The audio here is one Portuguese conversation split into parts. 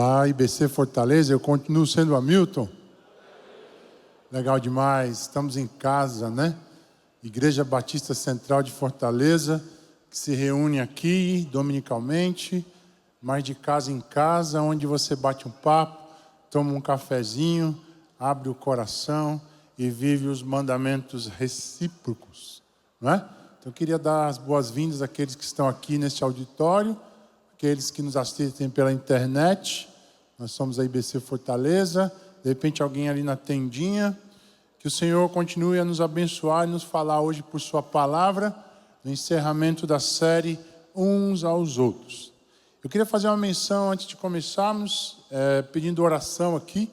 Olá, IBC Fortaleza, eu continuo sendo Hamilton. Legal demais, estamos em casa, né? Igreja Batista Central de Fortaleza, que se reúne aqui dominicalmente, mas de casa em casa, onde você bate um papo, toma um cafezinho, abre o coração e vive os mandamentos recíprocos, não é? Então eu queria dar as boas-vindas àqueles que estão aqui neste auditório, aqueles que nos assistem pela internet. Nós somos a IBC Fortaleza. De repente alguém ali na tendinha. Que o Senhor continue a nos abençoar e nos falar hoje por sua palavra, no encerramento da série Uns aos Outros. Eu queria fazer uma menção antes de começarmos, pedindo oração aqui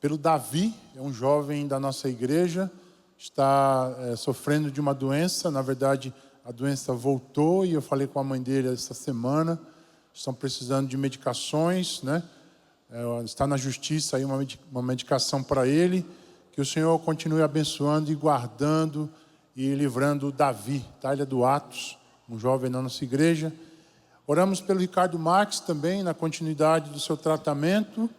pelo Davi, é um jovem da nossa igreja, está sofrendo de uma doença. Na verdade, a doença voltou e eu falei com a mãe dele essa semana. Estão precisando de medicações, né? Está na justiça aí uma medicação para ele. Que o Senhor continue abençoando e guardando e livrando o Davi, tá? Ele é do Atos, um jovem da nossa igreja. Oramos pelo Ricardo Marques também, na continuidade do seu tratamento.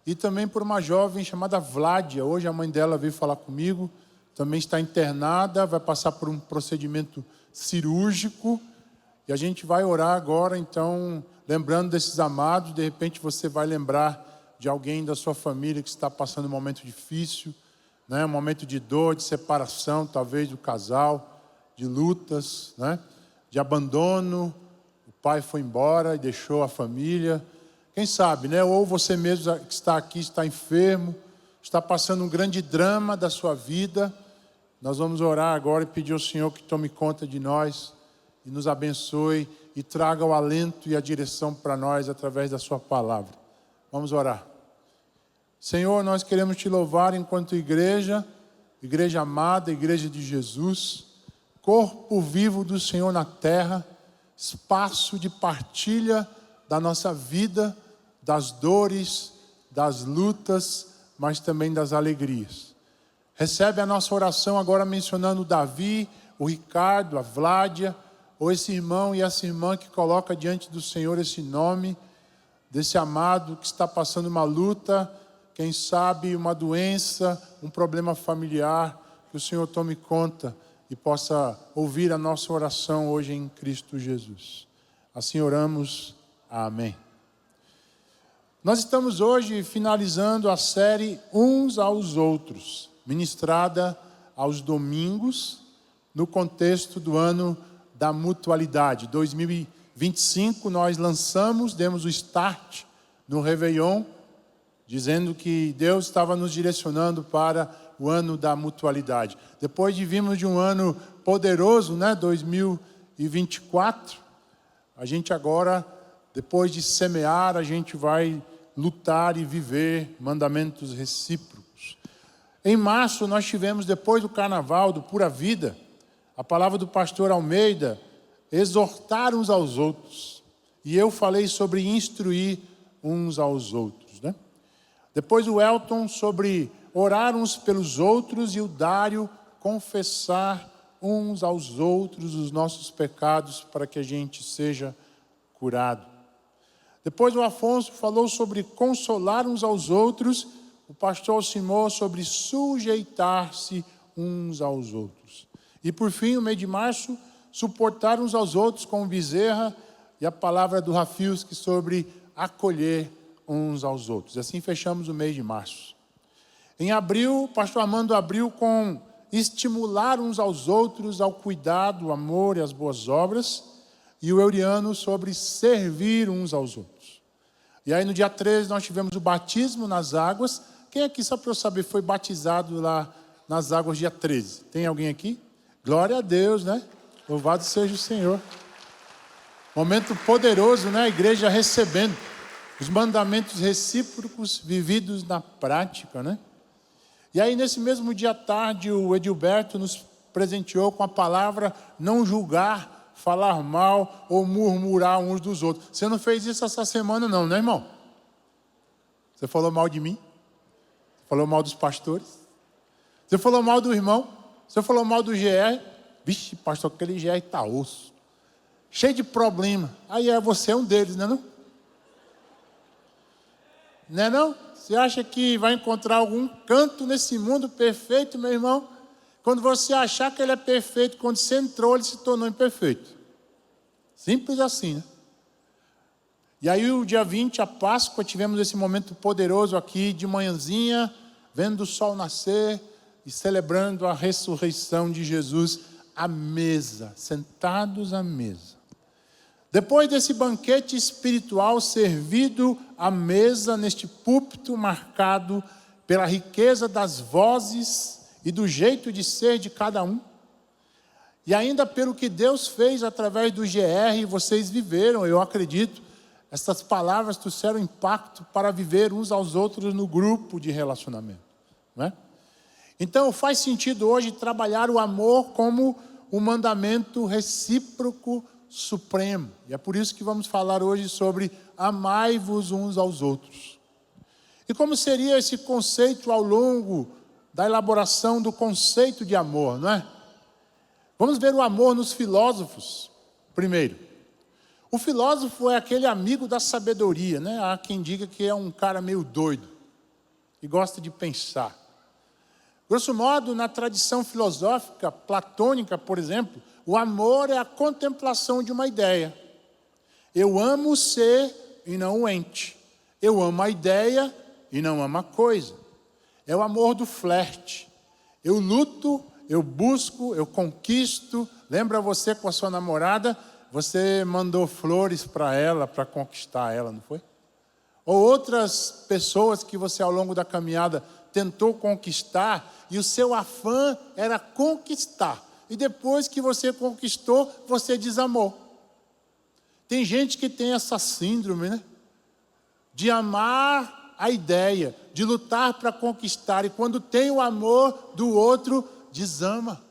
E também por uma jovem chamada Vládia. Hoje a mãe dela veio falar comigo. Também está internada, vai passar por um procedimento cirúrgico. E a gente vai orar agora, então, lembrando desses amados. De repente você vai lembrar de alguém da sua família que está passando um momento difícil, né? Um momento de dor, de separação, talvez do casal, de lutas, né? De abandono. O pai foi embora e deixou a família. Quem sabe, né? Ou você mesmo que está aqui está enfermo, está passando um grande drama da sua vida. Nós vamos orar agora e pedir ao Senhor que tome conta de nós e nos abençoe e traga o alento e a direção para nós através da sua palavra. Vamos orar. Senhor, nós queremos te louvar enquanto igreja, igreja amada, igreja de Jesus, corpo vivo do Senhor na terra, espaço de partilha da nossa vida, das dores, das lutas, mas também das alegrias. Recebe a nossa oração agora mencionando o Davi, o Ricardo, a Vládia, ou esse irmão e essa irmã que coloca diante do Senhor esse nome, desse amado que está passando uma luta, quem sabe uma doença, um problema familiar, que o Senhor tome conta e possa ouvir a nossa oração hoje em Cristo Jesus. Assim oramos. Amém. Nós estamos hoje finalizando a série Uns aos Outros, ministrada aos domingos, no contexto do ano da mutualidade. 2025 nós demos o start no Réveillon, dizendo que Deus estava nos direcionando para o ano da mutualidade. Depois de virmos de um ano poderoso, né, 2024, a gente agora, depois de semear, a gente vai lutar e viver mandamentos recíprocos. Em março nós tivemos, depois do carnaval, do Pura Vida, a palavra do pastor Almeida, exortar uns aos outros. E eu falei sobre instruir uns aos outros, né? Depois o Elton sobre orar uns pelos outros e o Dário confessar uns aos outros os nossos pecados para que a gente seja curado. Depois o Afonso falou sobre consolar uns aos outros, o pastor Alcimor sobre sujeitar-se uns aos outros. E por fim, o mês de março, suportar uns aos outros com o Bezerra e a palavra do Rafiuski sobre acolher uns aos outros. Assim fechamos o mês de março. Em abril, o pastor Armando abriu com estimular uns aos outros ao cuidado, o amor e as boas obras. E o Euriano sobre servir uns aos outros. E aí no dia 13 nós tivemos o batismo nas águas. Quem aqui, só para eu saber, foi batizado lá nas águas dia 13? Tem alguém aqui? Glória a Deus, né? Louvado seja o Senhor. Momento poderoso, né? A igreja recebendo os mandamentos recíprocos vividos na prática, né? E aí nesse mesmo dia à tarde o Edilberto nos presenteou com a palavra não julgar, falar mal ou murmurar uns dos outros. Você não fez isso essa semana não, né, irmão? Você falou mal de mim? Você falou mal dos pastores? Você falou mal do irmão? Você falou mal do GR? Vixe, pastor, aquele GR tá osso. Cheio de problema. Aí você é um deles, né, não? Né não? Você acha que vai encontrar algum canto nesse mundo perfeito, meu irmão? Quando você achar que ele é perfeito, quando você entrou, ele se tornou imperfeito. Simples assim, né? E aí o dia 20, a Páscoa, tivemos esse momento poderoso aqui de manhãzinha, vendo o sol nascer e celebrando a ressurreição de Jesus à mesa, sentados à mesa. Depois desse banquete espiritual servido à mesa, neste púlpito marcado pela riqueza das vozes e do jeito de ser de cada um, e ainda pelo que Deus fez através do GR, vocês viveram, eu acredito, essas palavras trouxeram impacto para viver uns aos outros no grupo de relacionamento, não é? Então faz sentido hoje trabalhar o amor como um mandamento recíproco supremo. E é por isso que vamos falar hoje sobre amai-vos uns aos outros. E como seria esse conceito ao longo da elaboração do conceito de amor, não é? Vamos ver o amor nos filósofos. Primeiro, o filósofo é aquele amigo da sabedoria, né? Há quem diga que é um cara meio doido, que gosta de pensar. Grosso modo, na tradição filosófica platônica, por exemplo, o amor é a contemplação de uma ideia. Eu amo o ser e não o ente. Eu amo a ideia e não amo a coisa. É o amor do flerte. Eu luto, eu busco, eu conquisto. Lembra você com a sua namorada? Você mandou flores para ela, para conquistar ela, não foi? Ou outras pessoas que você ao longo da caminhada tentou conquistar e o seu afã era conquistar. E depois que você conquistou, você desamou. Tem gente que tem essa síndrome, né? De amar a ideia, de lutar para conquistar. E quando tem o amor do outro, desama.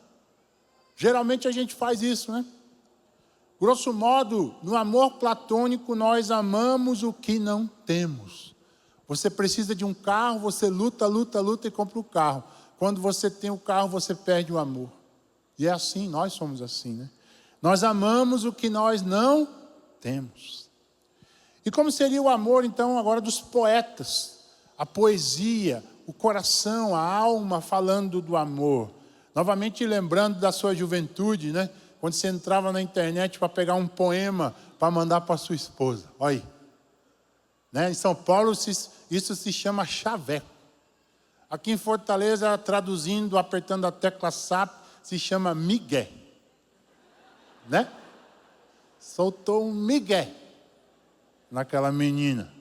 Geralmente a gente faz isso, né? Grosso modo, no amor platônico, nós amamos o que não temos. Você precisa de um carro, você luta e compra o carro. Quando você tem o carro, você perde o amor. E é assim, nós somos assim, né? Nós amamos o que nós não temos. E como seria o amor, então, agora dos poetas? A poesia, o coração, a alma falando do amor. Novamente lembrando da sua juventude, né? Quando você entrava na internet para pegar um poema para mandar para sua esposa. Olha aí. Né? Em São Paulo, isso se chama chaveco. Aqui em Fortaleza, traduzindo, apertando a tecla SAP, se chama migué. Né? Soltou um migué naquela menina.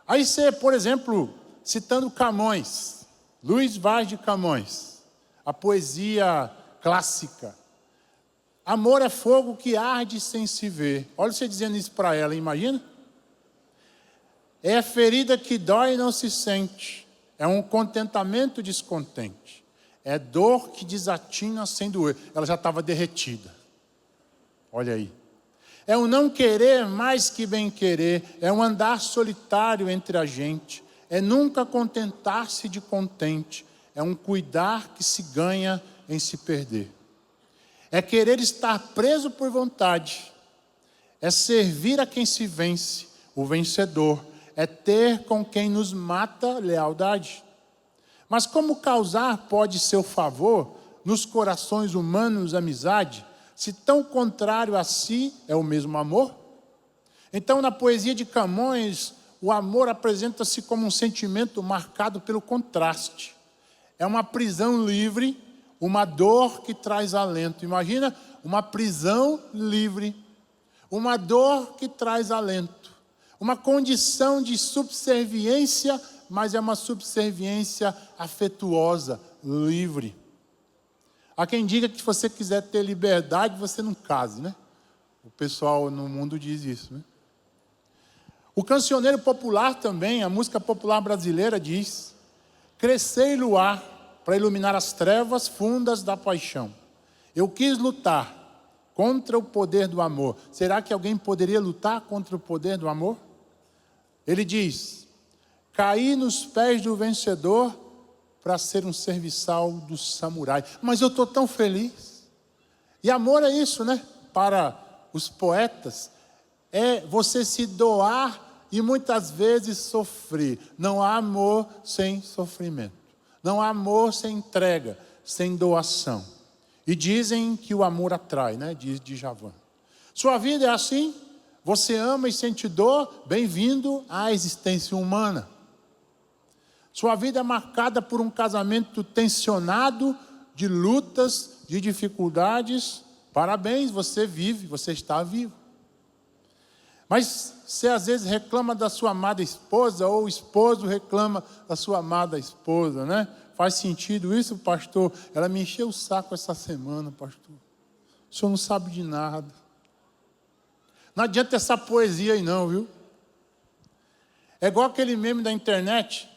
Aí você, por exemplo, citando Camões, Luís Vaz de Camões, a poesia clássica. Amor é fogo que arde sem se ver. Olha você dizendo isso para ela, imagina? É a ferida que dói e não se sente. É um contentamento descontente. É dor que desatina sem doer. Ela já estava derretida. Olha aí. É um não querer mais que bem querer. É um andar solitário entre a gente. É nunca contentar-se de contente. É um cuidar que se ganha em se perder. É querer estar preso por vontade. É servir a quem se vence, o vencedor. É ter com quem nos mata lealdade. Mas como causar pode seu favor nos corações humanos amizade, se tão contrário a si é o mesmo amor? Então, na poesia de Camões, o amor apresenta-se como um sentimento marcado pelo contraste. É uma prisão livre, uma dor que traz alento. Imagina uma prisão livre, uma dor que traz alento. Uma condição de subserviência, mas é uma subserviência afetuosa, livre. Há quem diga que se você quiser ter liberdade, você não case, né? O pessoal no mundo diz isso, né? O cancioneiro popular também, a música popular brasileira diz: crescei luar para iluminar as trevas fundas da paixão. Eu quis lutar contra o poder do amor. Será que alguém poderia lutar contra o poder do amor? Ele diz: caí nos pés do vencedor para ser um serviçal do samurai. Mas eu estou tão feliz. E amor é isso, né? Para os poetas, é você se doar e muitas vezes sofrer. Não há amor sem sofrimento. Não há amor sem entrega, sem doação. E dizem que o amor atrai, né? Diz Djavan. Sua vida é assim? Você ama e sente dor? Bem-vindo à existência humana. Sua vida é marcada por um casamento tensionado, de lutas, de dificuldades. Parabéns, você vive, você está vivo. Mas você às vezes reclama da sua amada esposa, ou o esposo reclama da sua amada esposa, né? Faz sentido isso, pastor? Ela me encheu o saco essa semana, pastor. O senhor não sabe de nada. Não adianta essa poesia aí não, viu? É igual aquele meme da internet,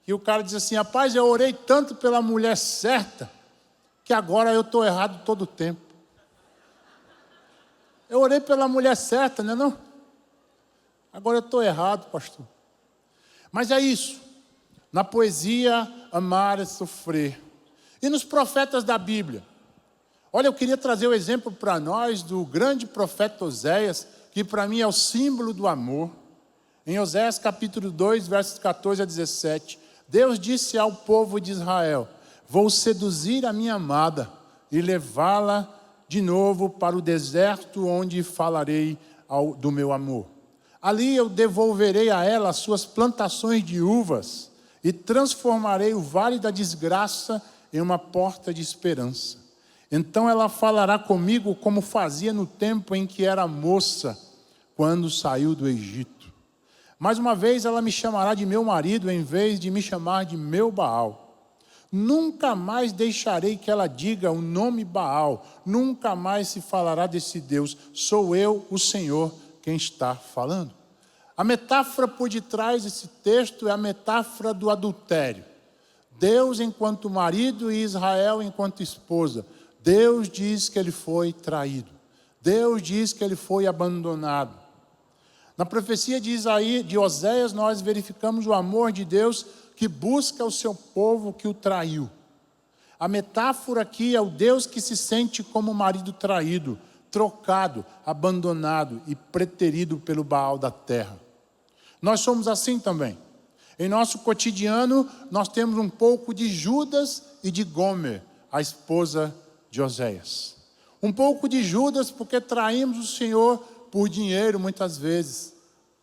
que o cara diz assim, rapaz, eu orei tanto pela mulher certa, que agora eu estou errado todo o tempo. Eu orei pela mulher certa, não é não? Agora eu estou errado, pastor. Mas é isso. Na poesia, amar é sofrer. E nos profetas da Bíblia? Olha, eu queria trazer o exemplo para nós do grande profeta Oséias, que para mim é o símbolo do amor. Em Oséias capítulo 2, versos 14 a 17, Deus disse ao povo de Israel, vou seduzir a minha amada e levá-la de novo para o deserto onde falarei do meu amor. Ali eu devolverei a ela as suas plantações de uvas e transformarei o vale da desgraça em uma porta de esperança. Então ela falará comigo como fazia no tempo em que era moça, quando saiu do Egito. Mais uma vez ela me chamará de meu marido em vez de me chamar de meu Baal. Nunca mais deixarei que ela diga o nome Baal, nunca mais se falará desse Deus. Sou eu, o Senhor, quem está falando. A metáfora por detrás desse texto é a metáfora do adultério. Deus enquanto marido e Israel enquanto esposa. Deus diz que ele foi traído. Deus diz que ele foi abandonado. Na profecia de Oséias, nós verificamos o amor de Deus que busca o seu povo que o traiu. A metáfora aqui é o Deus que se sente como marido traído, trocado, abandonado e preterido pelo Baal da terra. Nós somos assim também. Em nosso cotidiano, nós temos um pouco de Judas e de Gomer, a esposa de Oséias. Um pouco de Judas porque traímos o Senhor por dinheiro muitas vezes,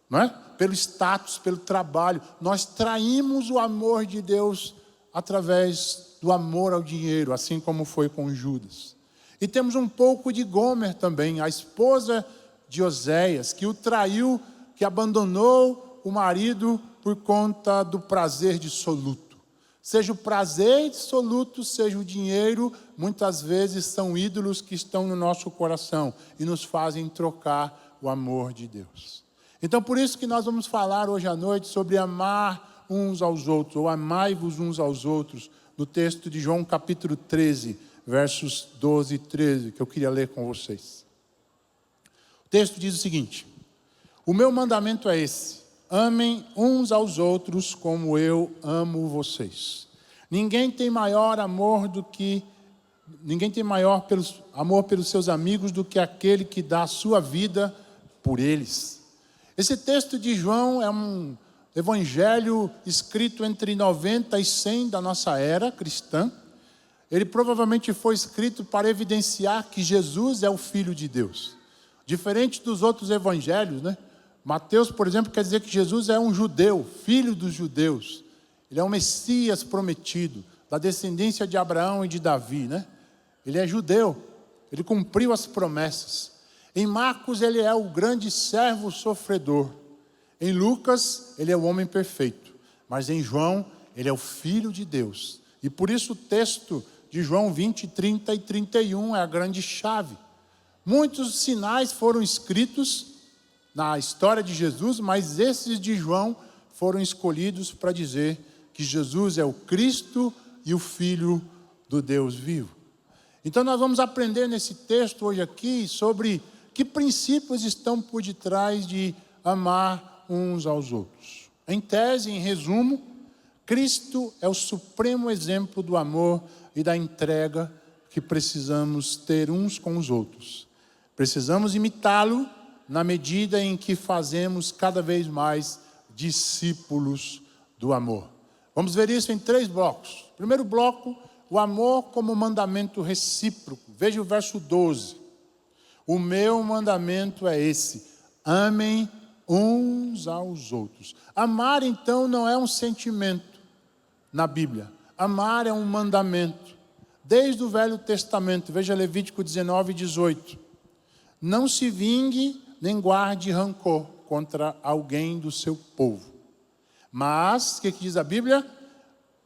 não é? Pelo status, pelo trabalho. Nós traímos o amor de Deus através do amor ao dinheiro, assim como foi com Judas. E temos um pouco de Gomer também, a esposa de Oséias, que o traiu, que abandonou o marido por conta do prazer dissoluto. Seja o prazer dissoluto, seja o dinheiro, muitas vezes são ídolos que estão no nosso coração e nos fazem trocar o amor de Deus. Então, por isso que nós vamos falar hoje à noite sobre amar uns aos outros, ou amai-vos uns aos outros, no texto de João capítulo 13, versos 12 e 13, que eu queria ler com vocês. O texto diz o seguinte, o meu mandamento é esse, amem uns aos outros como eu amo vocês. Ninguém tem maior amor pelos seus amigos do que aquele que dá a sua vida por eles. Esse texto de João é um evangelho escrito entre 90 e 100 da nossa era cristã. Ele provavelmente foi escrito para evidenciar que Jesus é o Filho de Deus. Diferente dos outros evangelhos, né? Mateus, por exemplo, quer dizer que Jesus é um judeu, filho dos judeus. Ele é um Messias prometido, da descendência de Abraão e de Davi, né? Ele é judeu, ele cumpriu as promessas. Em Marcos, ele é o grande servo sofredor. Em Lucas, ele é o homem perfeito. Mas em João, ele é o Filho de Deus. E por isso o texto de João 20, 30 e 31 é a grande chave. Muitos sinais foram escritos na história de Jesus, mas esses de João foram escolhidos para dizer que Jesus é o Cristo e o Filho do Deus vivo. Então nós vamos aprender nesse texto hoje aqui sobre que princípios estão por detrás de amar uns aos outros. Em tese, em resumo, Cristo é o supremo exemplo do amor e da entrega que precisamos ter uns com os outros. Precisamos imitá-lo na medida em que fazemos cada vez mais discípulos do amor. Vamos ver isso em 3 blocos. Primeiro bloco, o amor como mandamento recíproco. Veja o verso 12. O meu mandamento é esse: amem uns aos outros. Amar, então, não é um sentimento na Bíblia. Amar é um mandamento. Desde o Velho Testamento, veja Levítico 19 e 18. Não se vingue nem guarde rancor contra alguém do seu povo. Mas, o que diz a Bíblia?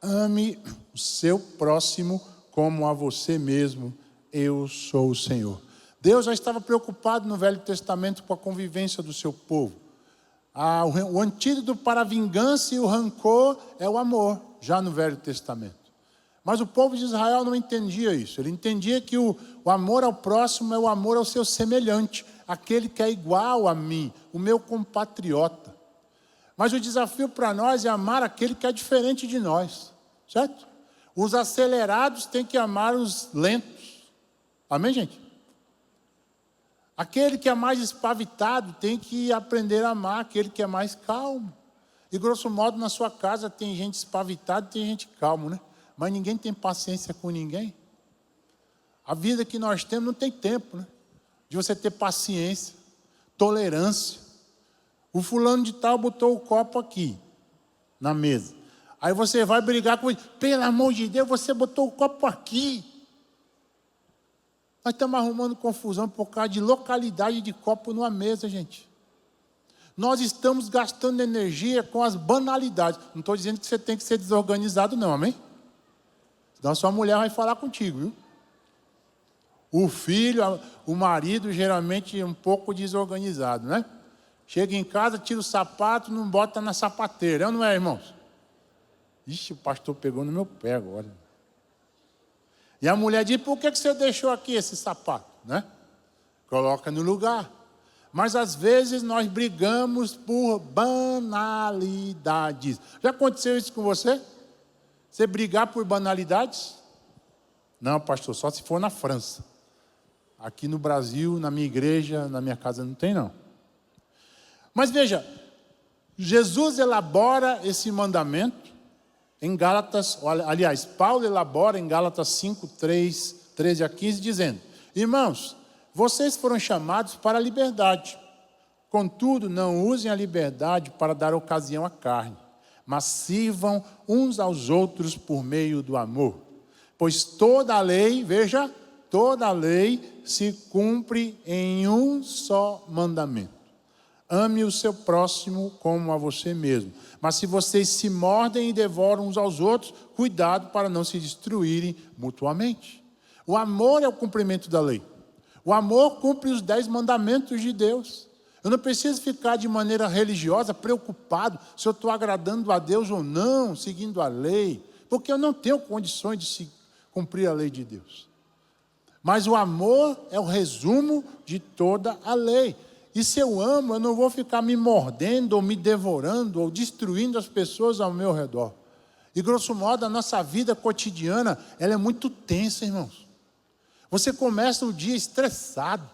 Ame o seu próximo como a você mesmo. Eu sou o Senhor. Deus já estava preocupado no Velho Testamento com a convivência do seu povo. O antídoto para a vingança e o rancor é o amor, já no Velho Testamento. Mas o povo de Israel não entendia isso. Ele entendia que o amor ao próximo é o amor ao seu semelhante, aquele que é igual a mim, o meu compatriota. Mas o desafio para nós é amar aquele que é diferente de nós, certo? Os acelerados têm que amar os lentos. Amém, gente? Aquele que é mais espavitado tem que aprender a amar aquele que é mais calmo. E grosso modo, na sua casa tem gente espavitada e tem gente calmo, né? Mas ninguém tem paciência com ninguém. A vida que nós temos não tem tempo, né? De você ter paciência, tolerância. O fulano de tal botou o copo aqui, na mesa. Aí você vai brigar com ele. Pelo amor de Deus, você botou o copo aqui. Nós estamos arrumando confusão por causa de localidade de copo numa mesa, gente. Nós estamos gastando energia com as banalidades. Não estou dizendo que você tem que ser desorganizado, não, amém? Senão sua mulher vai falar contigo, viu? O filho, o marido, geralmente é um pouco desorganizado, né? Chega em casa, tira o sapato, não bota na sapateira, é ou não é, irmãos? Ixi, o pastor pegou no meu pé agora. E a mulher diz, por que você deixou aqui esse sapato, né? Coloca no lugar. Mas às vezes nós brigamos por banalidades. Já aconteceu isso com você? Você brigar por banalidades? Não, pastor, só se for na França. Aqui no Brasil, na minha igreja, na minha casa não tem, não. Mas veja, Jesus elabora esse mandamento em Gálatas, aliás, Paulo elabora em Gálatas 5, 13 a 15, dizendo: irmãos, vocês foram chamados para a liberdade. Contudo, não usem a liberdade para dar ocasião à carne, mas sirvam uns aos outros por meio do amor. Pois toda a lei, veja, toda a lei se cumpre em um só mandamento: ame o seu próximo como a você mesmo. Mas se vocês se mordem e devoram uns aos outros, cuidado para não se destruírem mutuamente. O amor é o cumprimento da lei. O amor cumpre os 10 mandamentos de Deus. Eu não preciso ficar de maneira religiosa preocupado se eu estou agradando a Deus ou não, seguindo a lei, porque eu não tenho condições de cumprir a lei de Deus. Mas o amor é o resumo de toda a lei. E se eu amo, eu não vou ficar me mordendo, ou me devorando, ou destruindo as pessoas ao meu redor. E grosso modo, a nossa vida cotidiana, ela é muito tensa, irmãos. Você começa o dia estressado.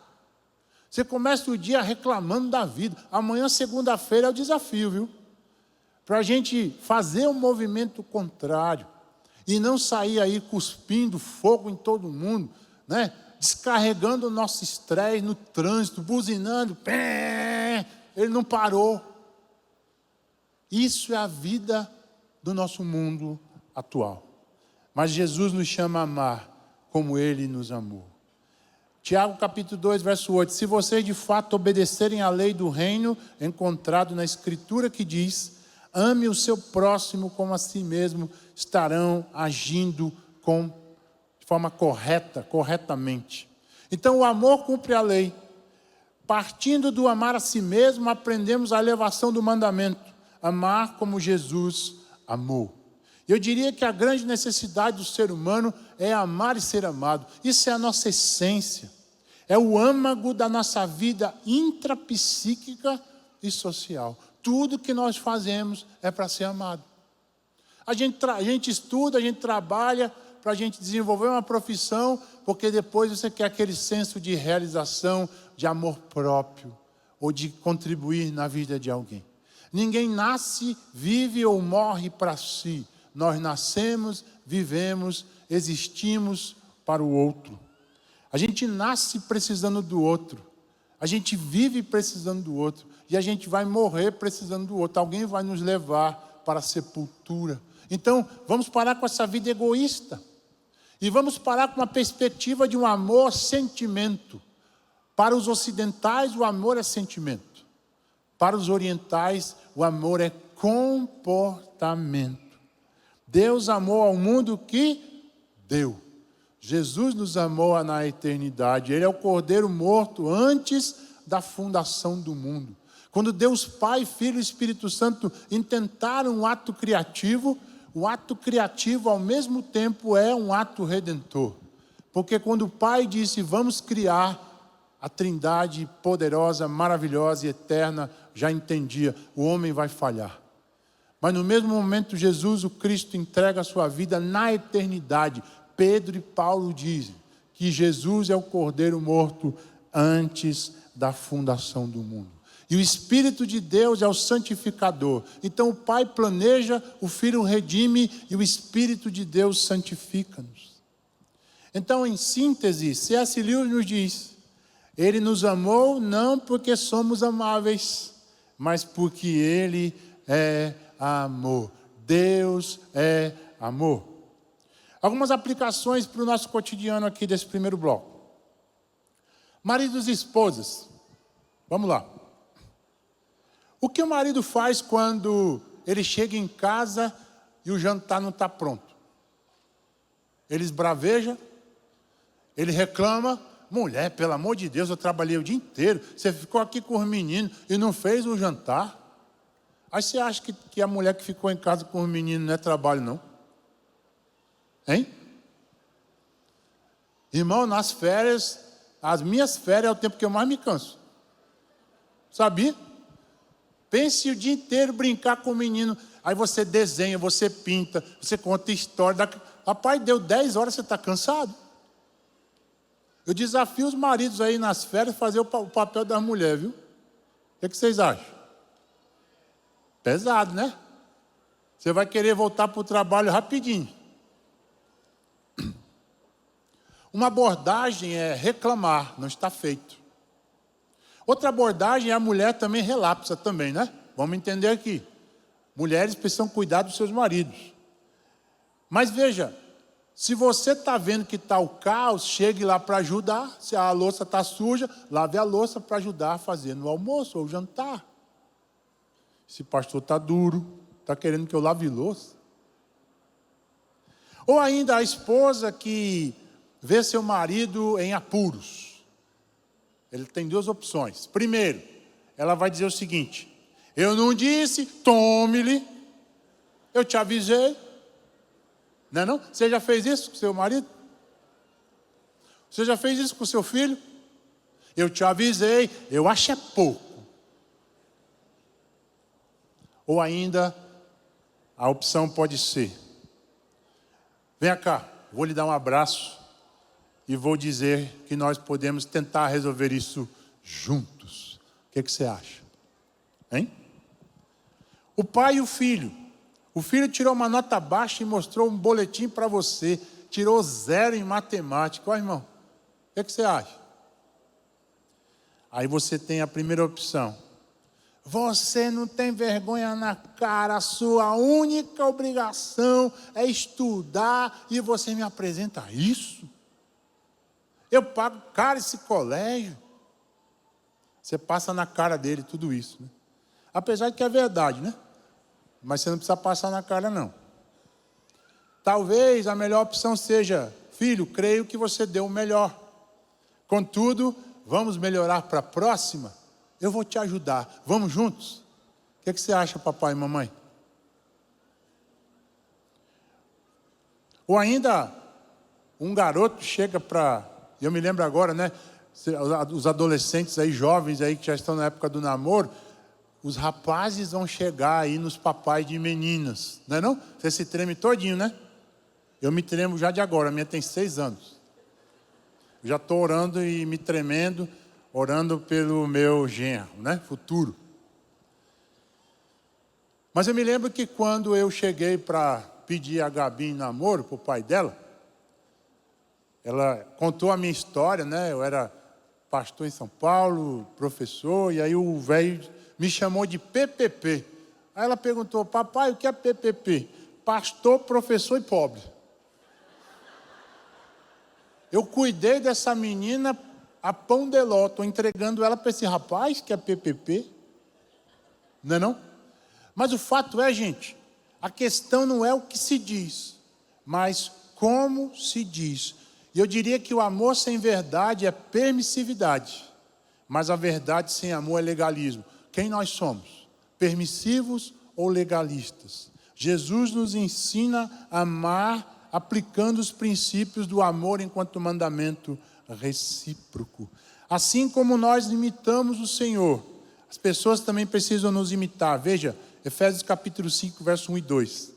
Você começa o dia reclamando da vida. Amanhã, segunda-feira, é o desafio, viu? Para a gente fazer um movimento contrário. E não sair aí cuspindo fogo em todo mundo, né? Descarregando o nosso estresse no trânsito, buzinando, ele não parou. Isso é a vida do nosso mundo atual. Mas Jesus nos chama a amar como Ele nos amou. Tiago capítulo 2, verso 8. Se vocês de fato obedecerem à lei do reino, encontrado na Escritura que diz: ame o seu próximo como a si mesmo, estarão agindo de forma corretamente. Então o amor cumpre a lei. Partindo do amar a si mesmo, aprendemos a elevação do mandamento: amar como Jesus amou. Eu diria que a grande necessidade do ser humano é amar e ser amado. Isso é a nossa essência. É o âmago da nossa vida intrapsíquica e social. Tudo que nós fazemos é para ser amado. A gente estuda, a gente trabalha para a gente desenvolver uma profissão, porque depois você quer aquele senso de realização, de amor próprio. ou de contribuir na vida de alguém. Ninguém nasce, vive ou morre para si. Nós nascemos, vivemos, existimos para o outro. A gente nasce precisando do outro. A gente vive precisando do outro. E a gente vai morrer precisando do outro. Alguém vai nos levar para a sepultura. Então, vamos parar com essa vida egoísta. E vamos parar com uma perspectiva de um amor sentimento. Para os ocidentais, o amor é sentimento. Para os orientais, o amor é comportamento. Deus amou ao mundo que deu. Jesus nos amou na eternidade. Ele é o Cordeiro morto antes da fundação do mundo. Quando Deus Pai, Filho e Espírito Santo intentaram um ato criativo, o ato criativo ao mesmo tempo é um ato redentor. Porque quando o Pai disse, vamos criar, a Trindade poderosa, maravilhosa e eterna já entendia, o homem vai falhar. Mas no mesmo momento Jesus, o Cristo, entrega a sua vida na eternidade. Pedro e Paulo dizem que Jesus é o Cordeiro morto antes da fundação do mundo. E o Espírito de Deus é o santificador. Então o Pai planeja, o Filho redime e o Espírito de Deus santifica-nos. Então, em síntese, C.S. Lewis nos diz, Ele nos amou não porque somos amáveis, mas porque Ele é amor. Deus é amor. Algumas aplicações para o nosso cotidiano aqui desse primeiro bloco. Maridos e esposas. Vamos lá. O que o marido faz quando ele chega em casa e o jantar não está pronto? Ele esbraveja, ele reclama. Mulher, pelo amor de Deus, eu trabalhei o dia inteiro. Você ficou aqui com os meninos e não fez o jantar. Aí você acha que a mulher que ficou em casa com os meninos não é trabalho, não? Hein? Irmão, nas férias, as minhas férias é o tempo que eu mais me canso. Sabia? Pense o dia inteiro brincar com o menino. Aí você desenha, você pinta, você conta história. Rapaz, deu 10 horas, você está cansado. Eu desafio os maridos aí nas férias a fazer o papel das mulheres, viu? O que vocês acham? Pesado, né? Você vai querer voltar para o trabalho rapidinho. Uma abordagem é reclamar, não está feito. Outra abordagem é a mulher também relapsa também, né? Vamos entender aqui. Mulheres precisam cuidar dos seus maridos. Mas veja, se você está vendo que está o caos, chegue lá para ajudar. Se a louça está suja, lave a louça para ajudar a fazer no almoço ou jantar. Esse pastor está duro, está querendo que eu lave louça. Ou ainda a esposa que vê seu marido em apuros. Ele tem duas opções. Primeiro, ela vai dizer o seguinte: eu não disse, tome-lhe. Eu te avisei. Não é não? Você já fez isso com seu marido? Você já fez isso com seu filho? Eu te avisei, eu acho é pouco. Ou ainda, a opção pode ser: venha cá, vou lhe dar um abraço e vou dizer que nós podemos tentar resolver isso juntos. O que você acha? Hein? O pai e o filho. O filho tirou uma nota baixa e mostrou um boletim para você. Tirou 0 em matemática. Ó, irmão, o que você acha? Aí você tem a primeira opção. Você não tem vergonha na cara. A sua única obrigação é estudar e você me apresenta isso? Eu pago caro esse colégio. Você passa na cara dele tudo isso, né? Apesar de que é verdade, né? Mas você não precisa passar na cara, não. Talvez a melhor opção seja: filho, creio que você deu o melhor. Contudo, vamos melhorar para a próxima? Eu vou te ajudar. Vamos juntos? O que você acha, papai e mamãe? Ou ainda, um garoto chega para... Eu me lembro agora, né? Os adolescentes aí, jovens aí, que já estão na época do namoro, os rapazes vão chegar aí nos papais de meninas, não é não? Você se treme todinho, né? Eu me tremo já de agora, a minha tem 6 anos. Eu já estou orando e me tremendo. orando pelo meu genro, né? Futuro. Mas eu me lembro que quando eu cheguei para pedir a Gabi em namoro para o pai dela, ela contou a minha história, né? Eu era pastor em São Paulo, professor, e aí o velho me chamou de PPP. Aí ela perguntou: papai, o que é PPP? Pastor, professor e pobre. Eu cuidei dessa menina a pão de ló, estou entregando ela para esse rapaz que é PPP. Não é não? Mas o fato é, gente, a questão não é o que se diz, mas como se diz. E eu diria que o amor sem verdade é permissividade, mas a verdade sem amor é legalismo. Quem nós somos? Permissivos ou legalistas? Jesus nos ensina a amar aplicando os princípios do amor enquanto mandamento recíproco. Assim como nós imitamos o Senhor, as pessoas também precisam nos imitar. Veja, Efésios capítulo 5, verso 1 e 2.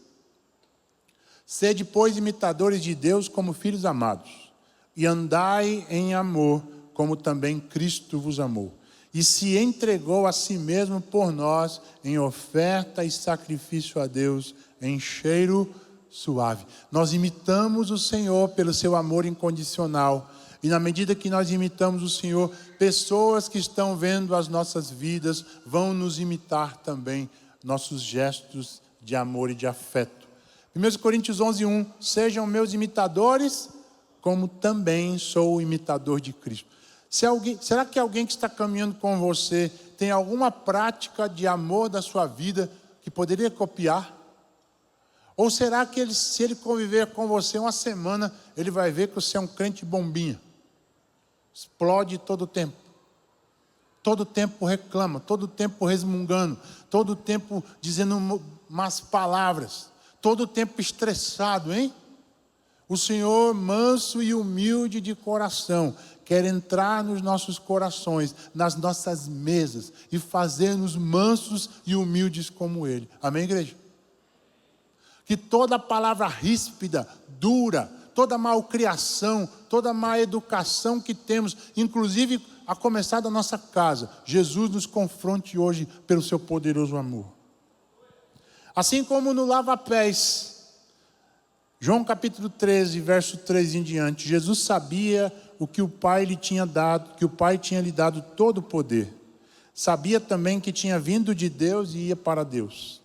Sede, pois, imitadores de Deus como filhos amados, e andai em amor, como também Cristo vos amou, e se entregou a si mesmo por nós, em oferta e sacrifício a Deus, em cheiro suave. Nós imitamos o Senhor pelo seu amor incondicional, e na medida que nós imitamos o Senhor, pessoas que estão vendo as nossas vidas vão nos imitar também, nossos gestos de amor e de afeto. 1 Coríntios 11, 1. Sejam meus imitadores, como também sou o imitador de Cristo. Será que alguém que está caminhando com você tem alguma prática de amor da sua vida que poderia copiar? Ou será que se ele conviver com você uma semana, ele vai ver que você é um crente bombinha? Explode todo o tempo. Todo o tempo reclama, todo o tempo resmungando, todo o tempo dizendo más palavras, todo o tempo estressado, hein? O Senhor, manso e humilde de coração, quer entrar nos nossos corações, nas nossas mesas e fazer-nos mansos e humildes como Ele. Amém, igreja? Que toda palavra ríspida, dura, toda malcriação, toda má educação que temos, inclusive a começar da nossa casa, Jesus nos confronte hoje pelo seu poderoso amor. Assim como no lava-pés, João capítulo 13, verso 3 em diante, Jesus sabia o que o Pai lhe tinha dado, que o Pai tinha lhe dado todo o poder. Sabia também que tinha vindo de Deus e ia para Deus.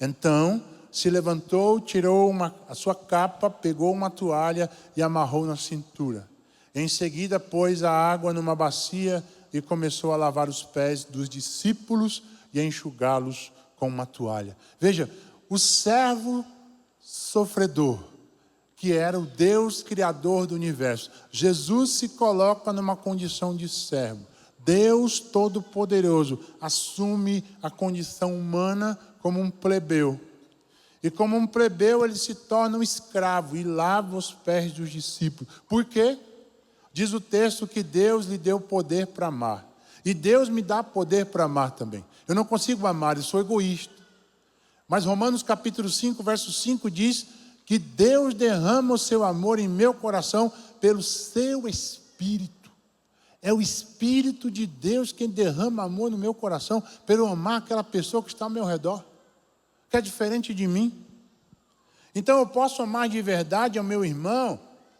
Então, se levantou, tirou a sua capa, pegou uma toalha e amarrou na cintura. Em seguida, pôs a água numa bacia e começou a lavar os pés dos discípulos e a enxugá-los com uma toalha. Veja, o servo sofredor, que era o Deus criador do universo, Jesus se coloca numa condição de servo. Deus Todo-Poderoso assume a condição humana como um plebeu. E como um plebeu, ele se torna um escravo e lava os pés dos discípulos. Por quê? Diz o texto que Deus lhe deu poder para amar. E Deus me dá poder para amar também. Eu não consigo amar, eu sou egoísta. Mas Romanos capítulo 5, verso 5 diz que Deus derrama o seu amor em meu coração pelo seu Espírito. É o Espírito de Deus quem derrama amor no meu coração pelo amar aquela pessoa que está ao meu redor, que é diferente de mim. Então eu posso amar de verdade ao meu irmão,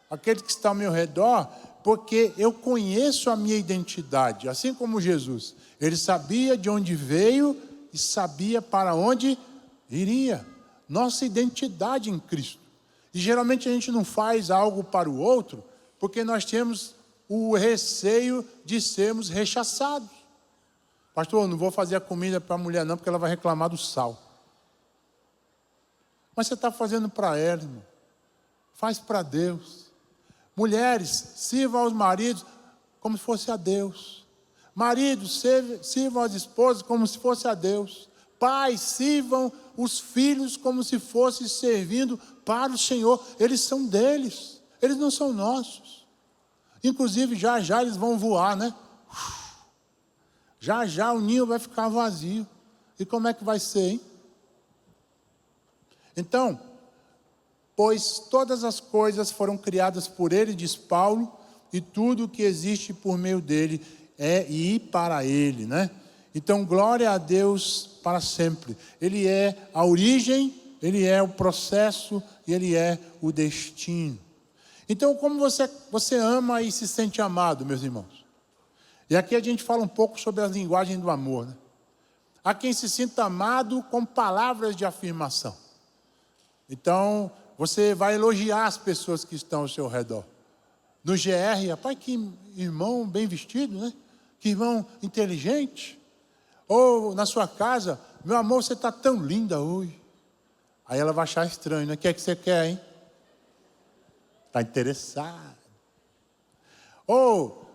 aquele que está ao meu redor, porque eu conheço a minha identidade, assim como Jesus. Ele sabia de onde veio e sabia para onde iria. Nossa identidade em Cristo. E geralmente a gente não faz algo para o outro, porque nós temos o receio de sermos rechaçados. Pastor, eu não vou fazer a comida para a mulher não, porque ela vai reclamar do sal. Mas você está fazendo para ela, irmão. Faz para Deus. Mulheres, sirvam aos maridos como se fosse a Deus. Maridos, sirvam as esposas como se fosse a Deus. Pais, sirvam os filhos como se fosse servindo para o Senhor. Eles são deles, eles não são nossos. Inclusive, já já eles vão voar, né? Já já o ninho vai ficar vazio. E como é que vai ser, hein? Então, pois todas as coisas foram criadas por ele, diz Paulo, e tudo o que existe por meio dele. ir para Ele, né? Então, glória a Deus para sempre. Ele é a origem, Ele é o processo e Ele é o destino. Então, como você ama e se sente amado, meus irmãos? E aqui a gente fala um pouco sobre a linguagem do amor, né? Há quem se sinta amado com palavras de afirmação. Então, você vai elogiar as pessoas que estão ao seu redor. No GR, rapaz, que irmão bem vestido, né? Que irmão inteligente. Ou na sua casa, meu amor, você está tão linda hoje. Aí ela vai achar estranho, né? O que é que você quer, hein? Está interessado. Ou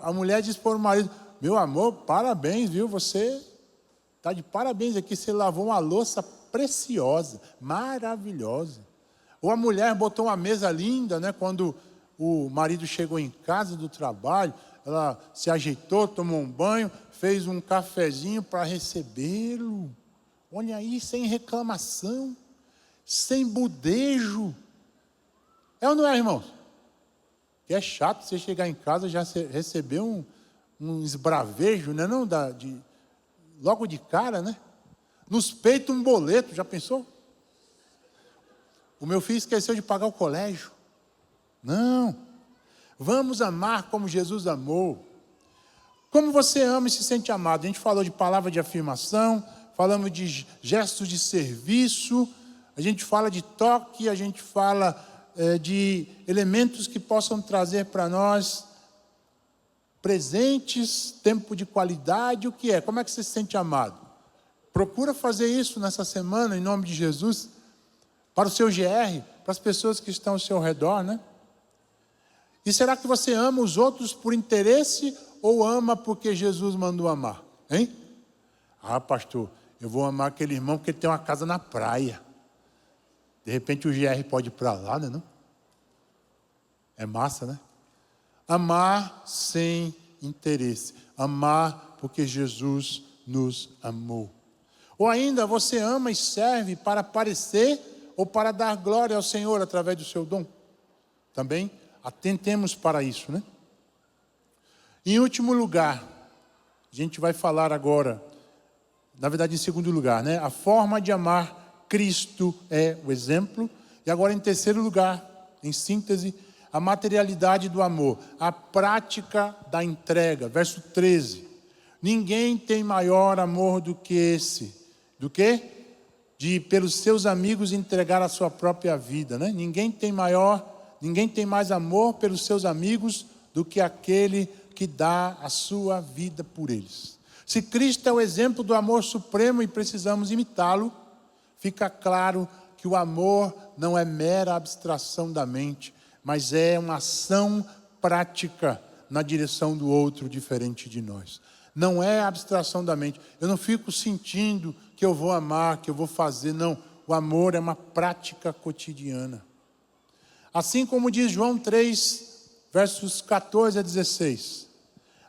a mulher diz para o marido, meu amor, parabéns, viu? Você está de parabéns aqui, você lavou uma louça preciosa, maravilhosa. Ou a mulher botou uma mesa linda, né? Quando o marido chegou em casa do trabalho, ela se ajeitou, tomou um banho, fez um cafezinho para recebê-lo. Olha aí, sem reclamação, sem budejo. É ou não é, irmãos? Que é chato você chegar em casa e já receber um esbravejo, né? Não, logo de cara, né? Nos peitos um boleto, já pensou? O meu filho esqueceu de pagar o colégio. Não. Vamos amar como Jesus amou. Como você ama e se sente amado? A gente falou de palavra de afirmação, falamos de gestos de serviço, a gente fala de toque, a gente fala de elementos que possam trazer para nós presentes, tempo de qualidade. O que é? Como é que você se sente amado? Procura fazer isso nessa semana, em nome de Jesus, para o seu GR, para as pessoas que estão ao seu redor, né? E será que você ama os outros por interesse ou ama porque Jesus mandou amar? Hein? Ah, pastor, eu vou amar aquele irmão porque ele tem uma casa na praia. De repente o GR pode ir para lá, né? Não? É massa, né? Amar sem interesse. Amar porque Jesus nos amou. Ou ainda, você ama e serve para aparecer ou para dar glória ao Senhor através do seu dom? Também atentemos para isso, né? Em último lugar, a gente vai falar agora, na verdade em segundo lugar, né? A forma de amar Cristo é o exemplo. E agora em terceiro lugar, em síntese, a materialidade do amor, a prática da entrega. Verso 13. Ninguém tem maior amor do que esse. Do que? De pelos seus amigos entregar a sua própria vida, né? Ninguém tem mais amor pelos seus amigos do que aquele que dá a sua vida por eles. Se Cristo é o exemplo do amor supremo e precisamos imitá-lo, fica claro que o amor não é mera abstração da mente, mas é uma ação prática na direção do outro diferente de nós. Não é abstração da mente. Eu não fico sentindo que eu vou amar, que eu vou fazer. Não, o amor é uma prática cotidiana. Assim como diz João 3, versos 14 a 16.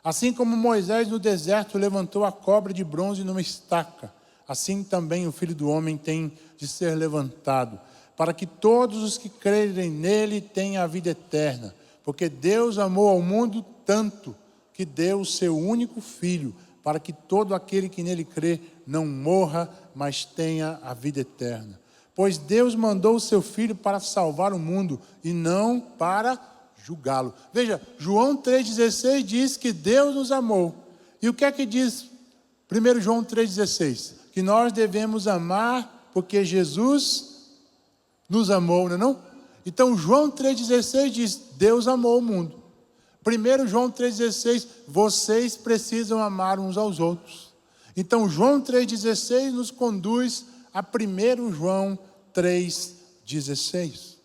Assim como Moisés no deserto levantou a cobra de bronze numa estaca, assim também o Filho do Homem tem de ser levantado, para que todos os que crerem nele tenham a vida eterna. Porque Deus amou ao mundo tanto que deu o seu único Filho, para que todo aquele que nele crê não morra, mas tenha a vida eterna. Pois Deus mandou o seu Filho para salvar o mundo e não para julgá-lo. Veja, João 3,16 diz que Deus nos amou. E o que é que diz 1 João 3,16? Que nós devemos amar porque Jesus nos amou, não é não? Então João 3,16 diz, Deus amou o mundo. 1 João 3,16, vocês precisam amar uns aos outros. Então João 3,16 nos conduz a 1 João 3,16.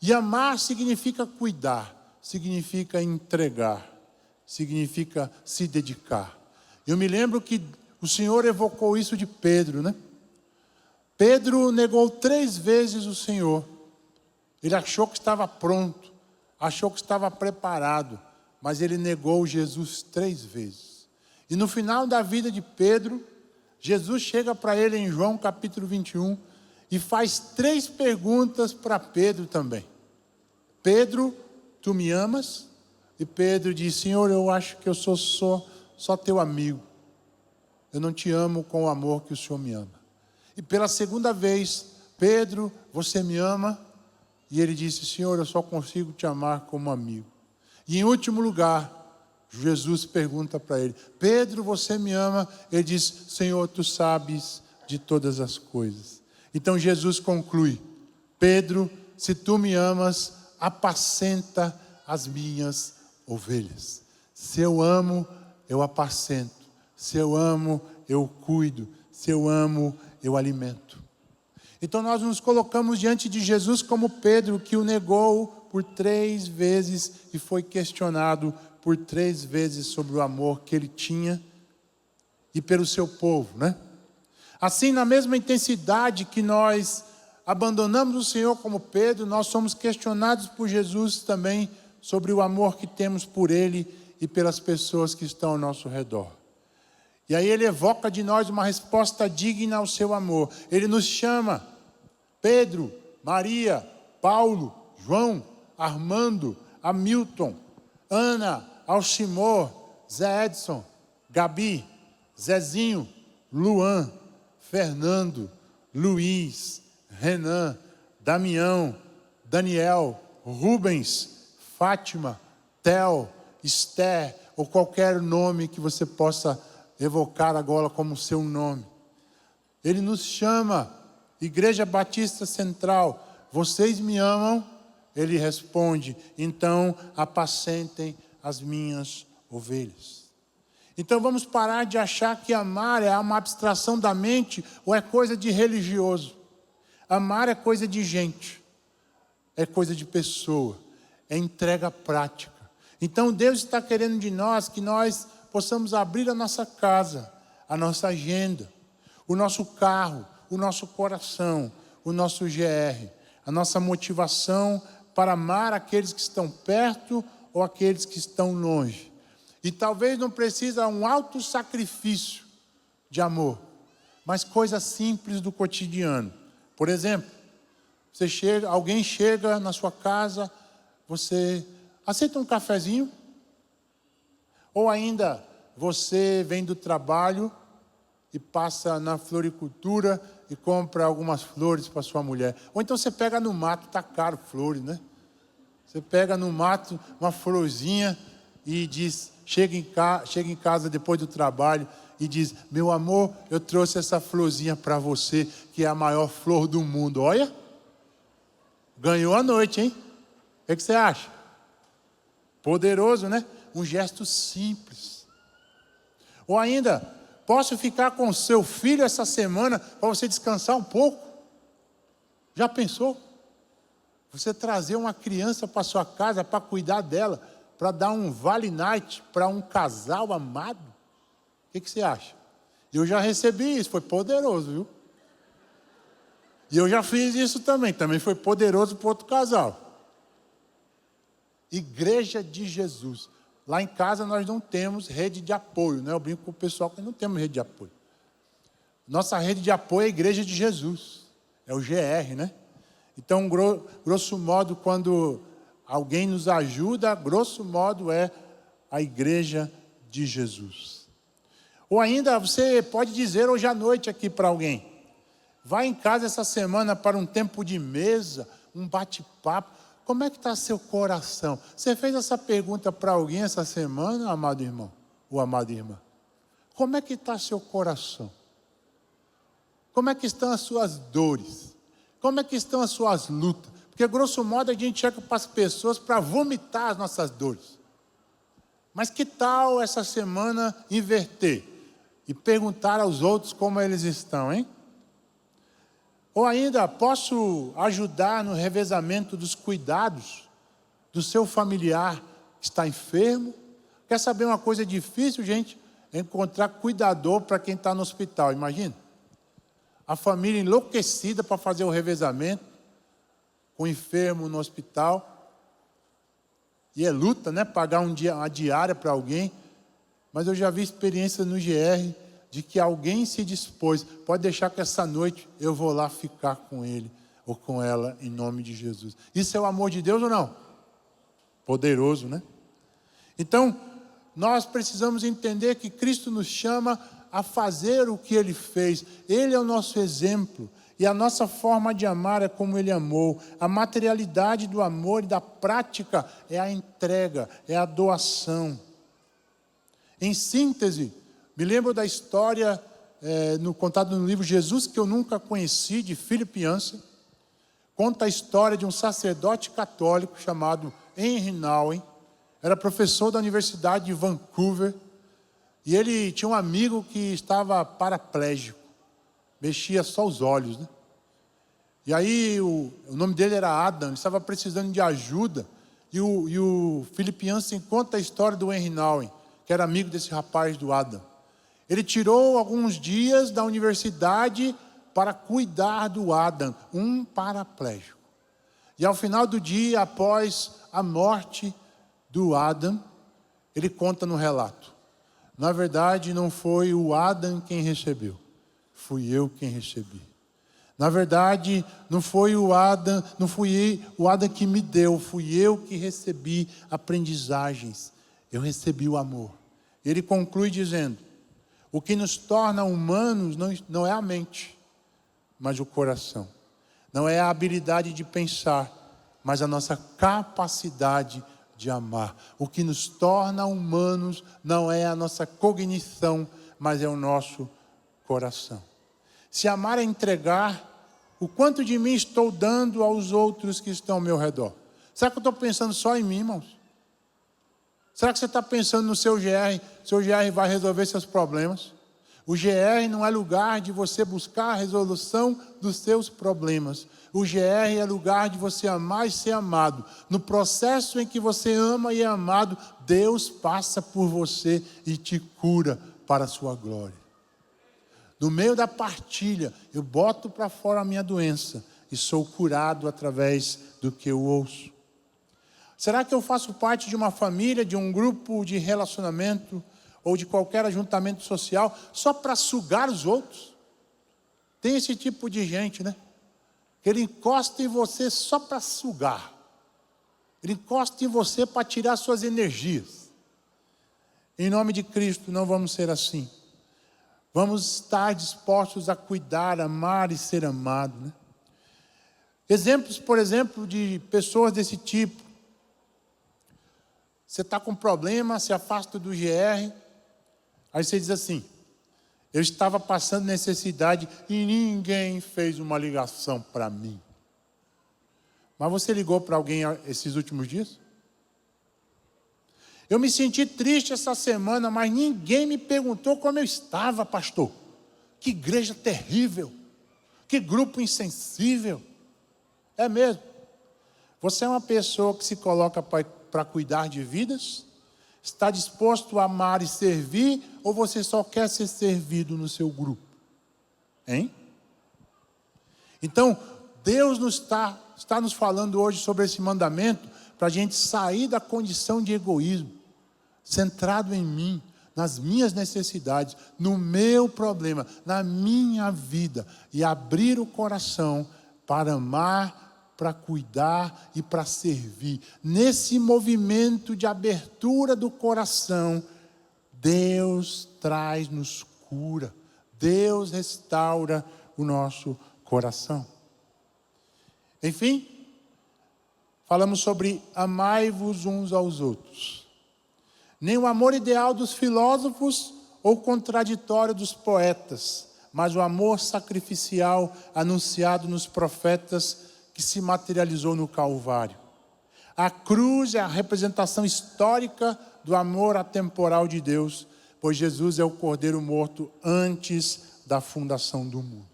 E amar significa cuidar, significa entregar, significa se dedicar. Eu me lembro que o Senhor evocou isso de Pedro, né? Pedro negou 3 vezes o Senhor. Ele achou que estava pronto, achou que estava preparado, mas ele negou Jesus 3 vezes. E no final da vida de Pedro, Jesus chega para ele em João capítulo 21 e faz 3 perguntas para Pedro também. Pedro, tu me amas? E Pedro disse: Senhor, eu acho que eu sou só teu amigo. Eu não te amo com o amor que o Senhor me ama. E pela segunda vez: Pedro, você me ama? E ele disse: Senhor, eu só consigo te amar como amigo. E em último lugar, Jesus pergunta para ele: Pedro, você me ama? Ele diz: Senhor, tu sabes de todas as coisas. Então Jesus conclui: Pedro, se tu me amas, apacenta as minhas ovelhas. Se eu amo, eu apacento. Se eu amo, eu cuido. Se eu amo, eu alimento. Então nós nos colocamos diante de Jesus como Pedro, que o negou por 3 vezes e foi questionado por 3 vezes sobre o amor que ele tinha e pelo seu povo, né? Assim, na mesma intensidade que nós abandonamos o Senhor como Pedro, nós somos questionados por Jesus também sobre o amor que temos por Ele e pelas pessoas que estão ao nosso redor. E aí Ele evoca de nós uma resposta digna ao seu amor. Ele nos chama: Pedro, Maria, Paulo, João, Armando, Hamilton, Ana, Alcimor, Zé Edson, Gabi, Zezinho, Luan, Fernando, Luiz, Renan, Damião, Daniel, Rubens, Fátima, Theo, Esther, ou qualquer nome que você possa evocar agora como seu nome. Ele nos chama: Igreja Batista Central, vocês me amam? Ele responde: então apacentem as minhas ovelhas. Então vamos parar de achar que amar é uma abstração da mente ou é coisa de religioso. Amar é coisa de gente, é coisa de pessoa, é entrega prática. Então Deus está querendo de nós que nós possamos abrir a nossa casa, a nossa agenda, o nosso carro, o nosso coração, o nosso GR, a nossa motivação para amar aqueles que estão perto ou aqueles que estão longe. E talvez não precisa um alto sacrifício de amor, mas coisas simples do cotidiano. Por exemplo, alguém chega na sua casa, você aceita um cafezinho? Ou ainda, você vem do trabalho e passa na floricultura e compra algumas flores para sua mulher. Ou então você pega no mato, está caro flores, né? Você pega no mato uma florzinha e diz, chega em casa depois do trabalho e diz: meu amor, eu trouxe essa florzinha para você, que é a maior flor do mundo. Olha, ganhou a noite, hein? O que você acha? Poderoso, né? Um gesto simples. Ou ainda, posso ficar com seu filho essa semana para você descansar um pouco? Já pensou? Você trazer uma criança para sua casa para cuidar dela, para dar um vale night para um casal amado? O que você acha? Eu já recebi isso, foi poderoso, viu? E eu já fiz isso também foi poderoso para outro casal. Igreja de Jesus. Lá em casa nós não temos rede de apoio, né? Eu brinco com o pessoal que não temos rede de apoio. Nossa rede de apoio é a Igreja de Jesus, é o GR, né? Então, grosso modo, quando alguém nos ajuda, grosso modo é a Igreja de Jesus. Ou ainda, você pode dizer hoje à noite aqui para alguém: vai em casa essa semana para um tempo de mesa, um bate-papo. Como é que está seu coração? Você fez essa pergunta para alguém essa semana, amado irmão ou amada irmã? Como é que está seu coração? Como é que estão as suas dores? Como é que estão as suas lutas? Porque, grosso modo, a gente chega para as pessoas para vomitar as nossas dores. Mas que tal essa semana inverter e perguntar aos outros como eles estão, hein? Ou ainda, posso ajudar no revezamento dos cuidados do seu familiar que está enfermo? Quer saber uma coisa difícil, gente? É encontrar cuidador para quem está no hospital, imagina. A família enlouquecida para fazer o revezamento com o enfermo no hospital. E é luta, né? Pagar uma diária para alguém. Mas eu já vi experiências no GR de que alguém se dispôs: pode deixar que essa noite eu vou lá ficar com ele ou com ela, em nome de Jesus. Isso é o amor de Deus ou não? Poderoso, né? Então, nós precisamos entender que Cristo nos chama a fazer o que Ele fez. Ele é o nosso exemplo. E a nossa forma de amar é como Ele amou. A materialidade do amor e da prática é a entrega, é a doação. Em síntese, me lembro da história contada no livro Jesus que eu nunca conheci, de Philip Yancey. Conta a história de um sacerdote católico chamado Henry Nouwen. Era professor da Universidade de Vancouver. E ele tinha um amigo que estava paraplégico. Mexia só os olhos, né? E aí, o nome dele era Adam, ele estava precisando de ajuda. E o Philip Yancey conta a história do Henry Nouwen, que era amigo desse rapaz do Adam. Ele tirou alguns dias da universidade para cuidar do Adam, um paraplégico. E ao final do dia, após a morte do Adam, ele conta no relato: na verdade, não foi o Adam quem recebeu, fui eu quem recebi. Na verdade, não foi o Adam, não fui o Adam que me deu, fui eu que recebi aprendizagens. Eu recebi o amor. Ele conclui dizendo: o que nos torna humanos não é a mente, mas o coração. Não é a habilidade de pensar, mas a nossa capacidade de amar. O que nos torna humanos não é a nossa cognição, mas é o nosso coração. Se amar é entregar, o quanto de mim estou dando aos outros que estão ao meu redor? Será que eu estou pensando só em mim, irmãos? Será que você está pensando no seu GR? Seu GR vai resolver seus problemas? O GR não é lugar de você buscar a resolução dos seus problemas. O GR é lugar de você amar e ser amado. No processo em que você ama e é amado, Deus passa por você e te cura para a sua glória. No meio da partilha, eu boto para fora a minha doença e sou curado através do que eu ouço. Será que eu faço parte de uma família, de um grupo de relacionamento ou de qualquer ajuntamento social só para sugar os outros? Tem esse tipo de gente, né? Que ele encosta em você só para sugar. Ele encosta em você para tirar suas energias. Em nome de Cristo, não vamos ser assim. Vamos estar dispostos a cuidar, amar e ser amado, né? Exemplos, por exemplo, de pessoas desse tipo. Você está com problema, se afasta do GR. Aí você diz assim: eu estava passando necessidade e ninguém fez uma ligação para mim. Mas você ligou para alguém esses últimos dias? Eu me senti triste essa semana, mas ninguém me perguntou como eu estava, pastor. Que igreja terrível. Que grupo insensível. É mesmo. Você é uma pessoa que se coloca para cuidar de vidas? Está disposto a amar e servir? Ou você só quer ser servido no seu grupo? Hein? Então, Deus está nos falando hoje sobre esse mandamento para a gente sair da condição de egoísmo, centrado em mim, nas minhas necessidades, no meu problema, na minha vida, e abrir o coração para amar, para cuidar e para servir. Nesse movimento de abertura do coração, Deus traz-nos cura. Deus restaura o nosso coração. Enfim, falamos sobre amai-vos uns aos outros. Nem o amor ideal dos filósofos ou contraditório dos poetas, mas o amor sacrificial anunciado nos profetas que se materializou no Calvário. A cruz é a representação histórica do amor atemporal de Deus, pois Jesus é o Cordeiro morto antes da fundação do mundo.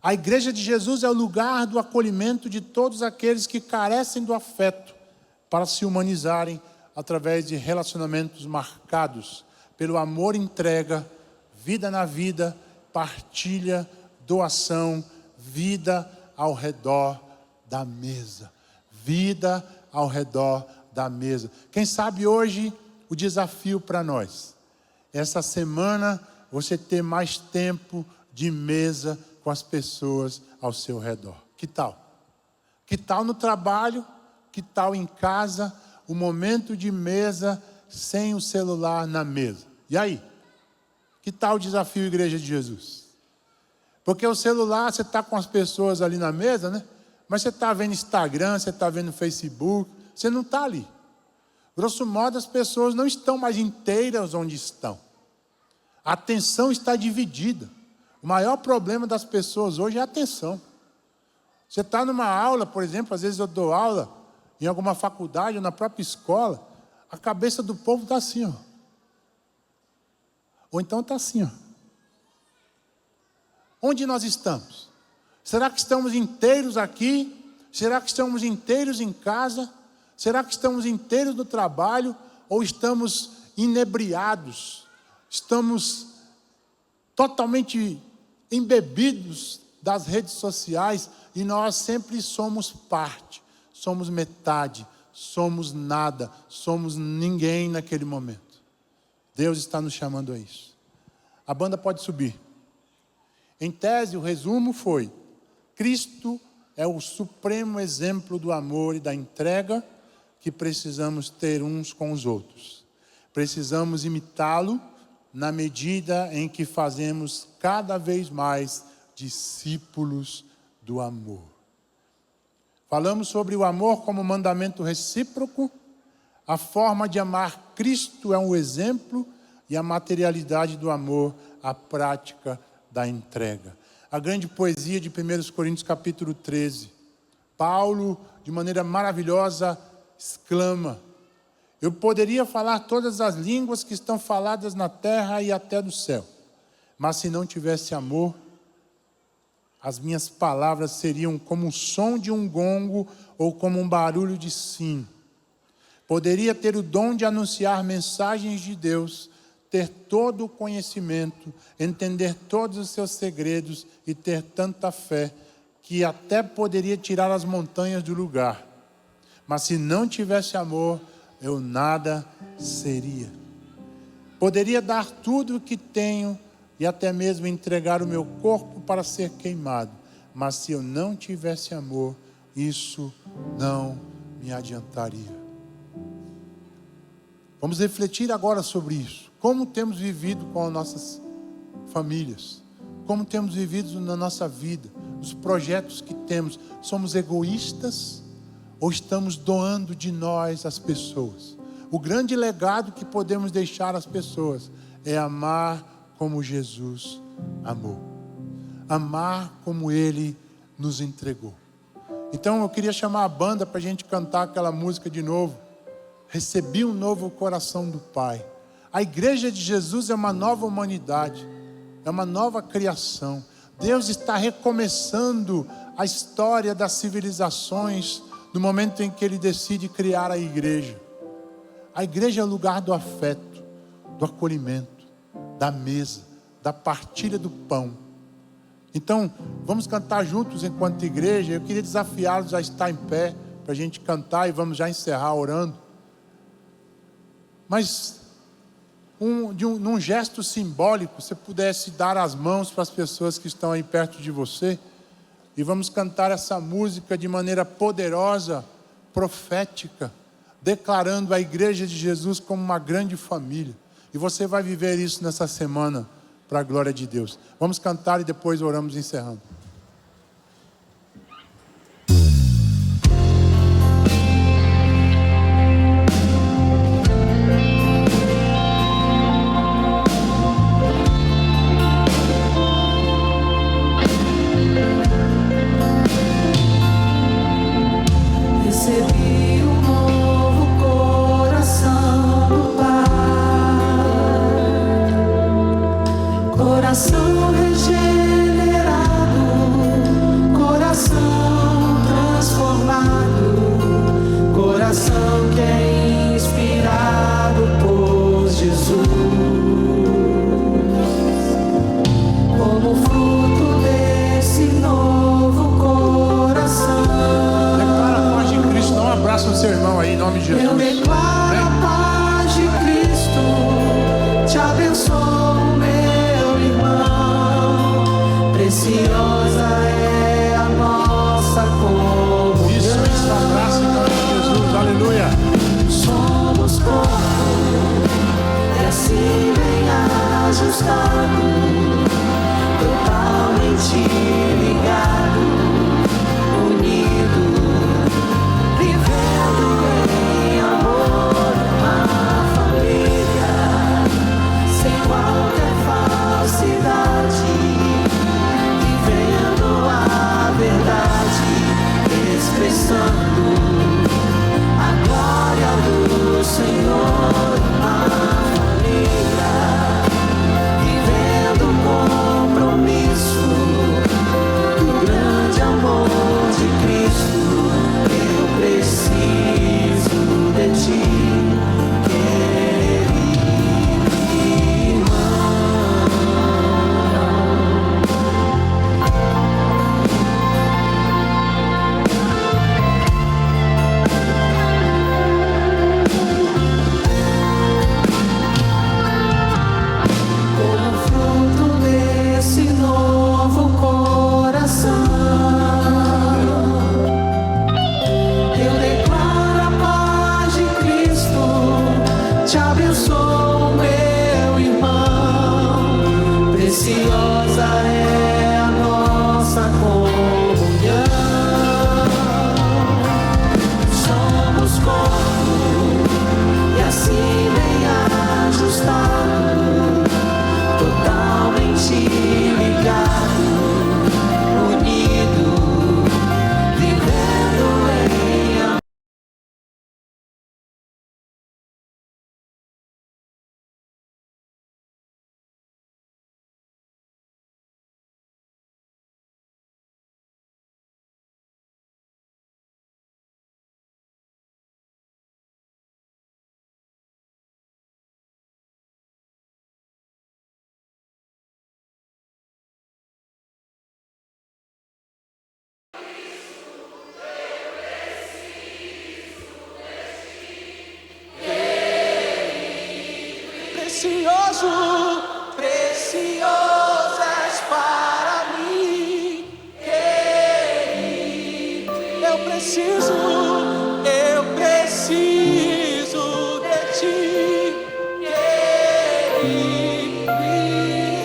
A igreja de Jesus é o lugar do acolhimento de todos aqueles que carecem do afeto para se humanizarem através de relacionamentos marcados pelo amor, entrega, vida na vida, partilha, doação, vida ao redor da mesa. Vida ao redor da mesa. Quem sabe hoje o desafio para nós, essa semana, você ter mais tempo de mesa com as pessoas ao seu redor. Que tal? Que tal no trabalho? Que tal em casa? O momento de mesa sem o celular na mesa. E aí? Que tal o desafio, Igreja de Jesus? Porque o celular, você está com as pessoas ali na mesa, né? Mas você está vendo Instagram, você está vendo Facebook, você não está ali. Grosso modo, as pessoas não estão mais inteiras onde estão. A atenção está dividida. O maior problema das pessoas hoje é a atenção. Você está numa aula, por exemplo, às vezes eu dou aula em alguma faculdade ou na própria escola, a cabeça do povo está assim, ó. Ou então está assim, ó. Onde nós estamos? Será que estamos inteiros aqui? Será que estamos inteiros em casa? Será que estamos inteiros no trabalho? Ou estamos inebriados? Estamos totalmente embebidos das redes sociais e nós sempre somos parte, somos metade, somos nada, somos ninguém naquele momento. Deus está nos chamando a isso. A banda pode subir. Em tese, o resumo foi: Cristo é o supremo exemplo do amor e da entrega que precisamos ter uns com os outros. Precisamos imitá-lo na medida em que fazemos cada vez mais discípulos do amor. Falamos sobre o amor como mandamento recíproco. A forma de amar Cristo é um exemplo e a materialidade do amor, a prática da entrega. A grande poesia de 1 Coríntios capítulo 13. Paulo, de maneira maravilhosa, exclama: eu poderia falar todas as línguas que estão faladas na terra e até do céu, mas se não tivesse amor, as minhas palavras seriam como o som de um gongo ou como um barulho de sino. Poderia ter o dom de anunciar mensagens de Deus, ter todo o conhecimento, entender todos os seus segredos e ter tanta fé que até poderia tirar as montanhas do lugar. Mas se não tivesse amor, eu nada seria. Poderia dar tudo o que tenho e até mesmo entregar o meu corpo para ser queimado. Mas se eu não tivesse amor, isso não me adiantaria. Vamos refletir agora sobre isso. Como temos vivido com as nossas famílias? Como temos vivido na nossa vida? Os projetos que temos. Somos egoístas ou estamos doando de nós às pessoas? O grande legado que podemos deixar às pessoas é amar como Jesus amou. Amar como Ele nos entregou. Então eu queria chamar a banda para a gente cantar aquela música de novo. Recebi um novo coração do Pai. A igreja de Jesus é uma nova humanidade, é uma nova criação. Deus está recomeçando a história das civilizações no momento em que Ele decide criar a igreja. A igreja é o lugar do afeto, do acolhimento, da mesa, da partilha do pão. Então, vamos cantar juntos enquanto igreja. Eu queria desafiá-los a estar em pé para a gente cantar e vamos já encerrar orando. Mas num gesto simbólico, você pudesse dar as mãos para as pessoas que estão aí perto de você, e vamos cantar essa música de maneira poderosa, profética, declarando a igreja de Jesus como uma grande família. E você vai viver isso nessa semana, para a glória de Deus. Vamos cantar e depois oramos encerrando. Coração regenerado, coração transformado, coração que é inspirado por Jesus. Como fruto desse novo coração, declara a paz de Cristo. Dá um abraço no seu irmão aí, em nome de Jesus. eu declaro a paz de Cristo, te abençoo. Preciosa é a nossa comunhão. Isso, abraça em nome de Jesus, aleluia. Somos corpo precioso, precioso és para mim, querido. Eu preciso de ti, querido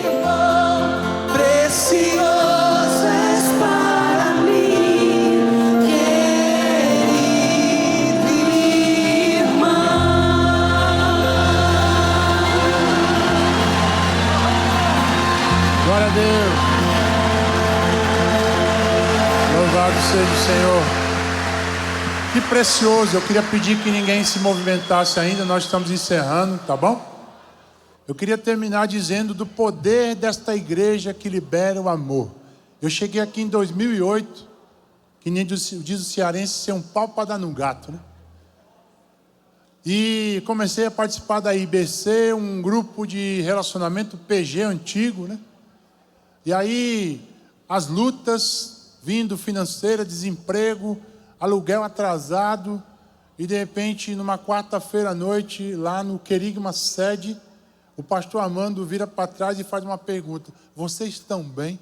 irmão. Precioso és para mim, querido irmão. Glória a Deus. Louvado seja o Senhor. Que precioso. Eu queria pedir que ninguém se movimentasse ainda. Nós estamos encerrando, tá bom? Eu queria terminar dizendo do poder desta igreja que libera o amor. Eu cheguei aqui em 2008, que nem diz o cearense, ser um pau para dar no gato, né? E comecei a participar da IBC, um grupo de relacionamento PG antigo, né? E aí, as lutas vindo financeira, desemprego, aluguel atrasado, e de repente, numa quarta-feira à noite, lá no Querigma Sede, o pastor Armando vira para trás e faz uma pergunta: vocês estão bem?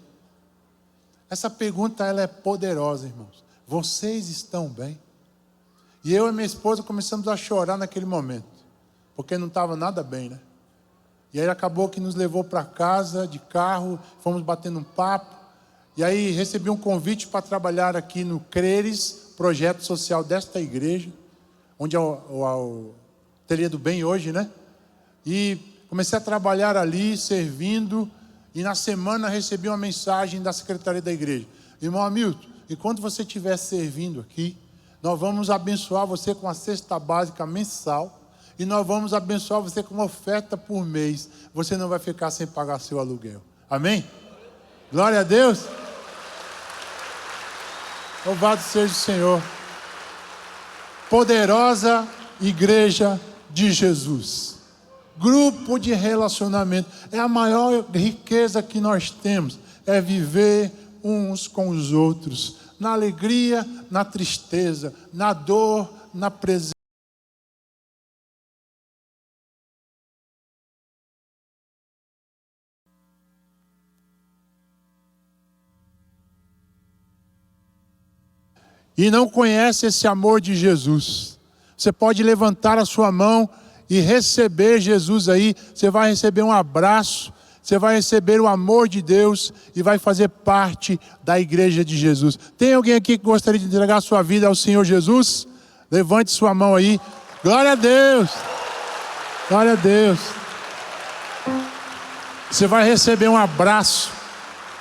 Essa pergunta ela é poderosa, irmãos. Vocês estão bem? E eu e minha esposa começamos a chorar naquele momento, porque não estava nada bem, né? E aí acabou que nos levou para casa de carro, fomos batendo um papo, e aí recebi um convite para trabalhar aqui no Creres, projeto social desta igreja, onde é o Ateliê do Bem hoje, né? E comecei a trabalhar ali, servindo, e na semana recebi uma mensagem da secretaria da igreja: irmão Hamilton, enquanto você estiver servindo aqui, nós vamos abençoar você com uma cesta básica mensal, e nós vamos abençoar você com uma oferta por mês. Você não vai ficar sem pagar seu aluguel. Amém? Glória a Deus. Louvado seja o Senhor. Poderosa igreja de Jesus. Grupo de relacionamento. É a maior riqueza que nós temos. É viver uns com os outros. Na alegria, na tristeza, na dor, na presença. E não conhece esse amor de Jesus. Você pode levantar a sua mão e receber Jesus aí. Você vai receber um abraço, você vai receber o amor de Deus e vai fazer parte da igreja de Jesus. Tem alguém aqui que gostaria de entregar a sua vida ao Senhor Jesus? Levante sua mão aí. Glória a Deus. Glória a Deus. Você vai receber um abraço.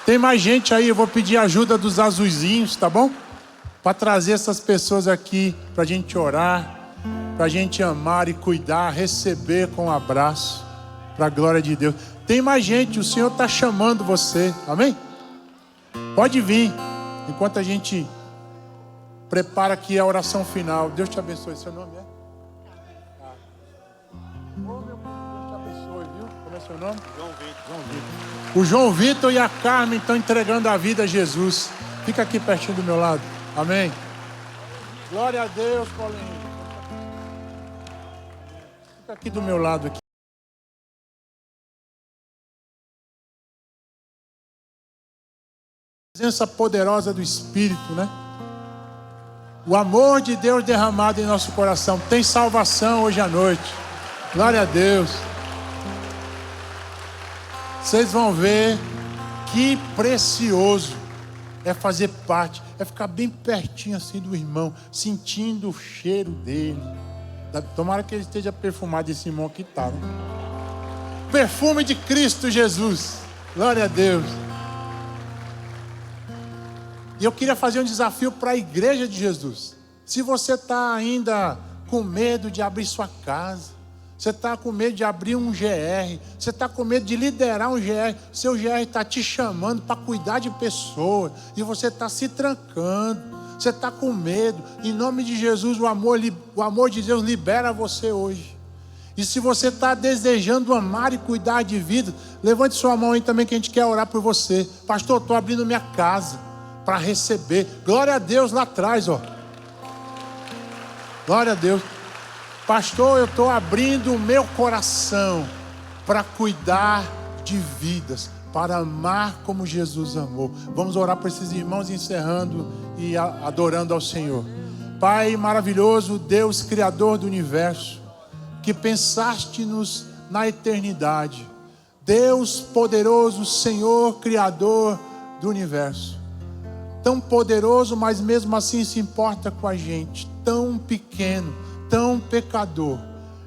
Tem mais gente aí, eu vou pedir ajuda dos azulzinhos, tá bom? Para trazer essas pessoas aqui, para a gente orar, para a gente amar e cuidar, receber com um abraço, para a glória de Deus. Tem mais gente, o Senhor está chamando você, amém? Pode vir, enquanto a gente prepara aqui a oração final. Deus te abençoe. Seu nome é? Ô, meu filho, Deus te abençoe, viu? Como é seu nome? João Vitor. João Vitor. O João Vitor e a Carmen estão entregando a vida a Jesus. Fica aqui pertinho do meu lado. Amém. Glória a Deus, Paulinho. Fica aqui do meu lado aqui. A presença poderosa do Espírito, né? O amor de Deus derramado em nosso coração. Tem salvação hoje à noite. Glória a Deus. Vocês vão ver que precioso é fazer parte, é ficar bem pertinho assim do irmão, sentindo o cheiro dele. Tomara que ele esteja perfumado, esse irmão aqui tá, né? Perfume de Cristo Jesus. Glória a Deus. E eu queria fazer um desafio para a igreja de Jesus. Se você está ainda com medo de abrir sua casa, você está com medo de abrir um GR, você está com medo de liderar um GR, seu GR está te chamando para cuidar de pessoas, e você está se trancando, você está com medo. Em nome de Jesus, o amor de Deus libera você hoje. E se você está desejando amar e cuidar de vida, levante sua mão aí também, que a gente quer orar por você. Pastor, estou abrindo minha casa para receber. Glória a Deus lá atrás, ó. Glória a Deus. Pastor, eu estou abrindo o meu coração para cuidar de vidas, para amar como Jesus amou. Vamos orar por esses irmãos, encerrando e adorando ao Senhor. Pai maravilhoso, Deus Criador do universo, que pensaste-nos na eternidade. Deus poderoso, Senhor Criador do universo. Tão poderoso, mas mesmo assim se importa com a gente. Tão pequeno, tão pecador,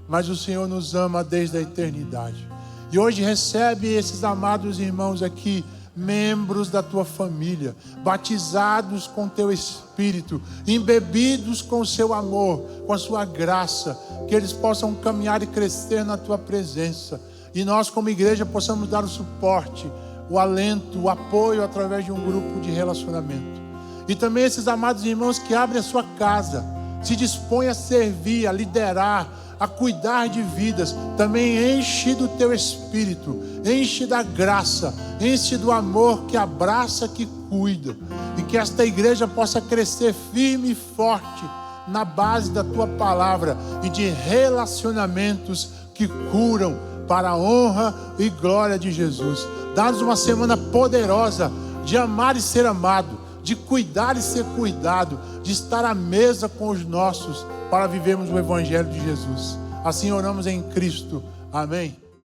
mas o Senhor nos ama desde a eternidade. E hoje recebe esses amados irmãos aqui, membros da tua família, batizados com teu Espírito, embebidos com o seu amor, com a sua graça, que eles possam caminhar e crescer na tua presença. E nós como igreja possamos dar o suporte, o alento, o apoio através de um grupo de relacionamento. E também esses amados irmãos que abrem a sua casa, se dispõem a servir, a liderar, a cuidar de vidas, também enche do teu Espírito, enche da graça, enche do amor que abraça, que cuida, e que esta igreja possa crescer firme e forte na base da tua palavra e de relacionamentos que curam para a honra e glória de Jesus. Dá-nos uma semana poderosa de amar e ser amado, de cuidar e ser cuidado, de estar à mesa com os nossos para vivermos o Evangelho de Jesus. Assim oramos em Cristo. Amém.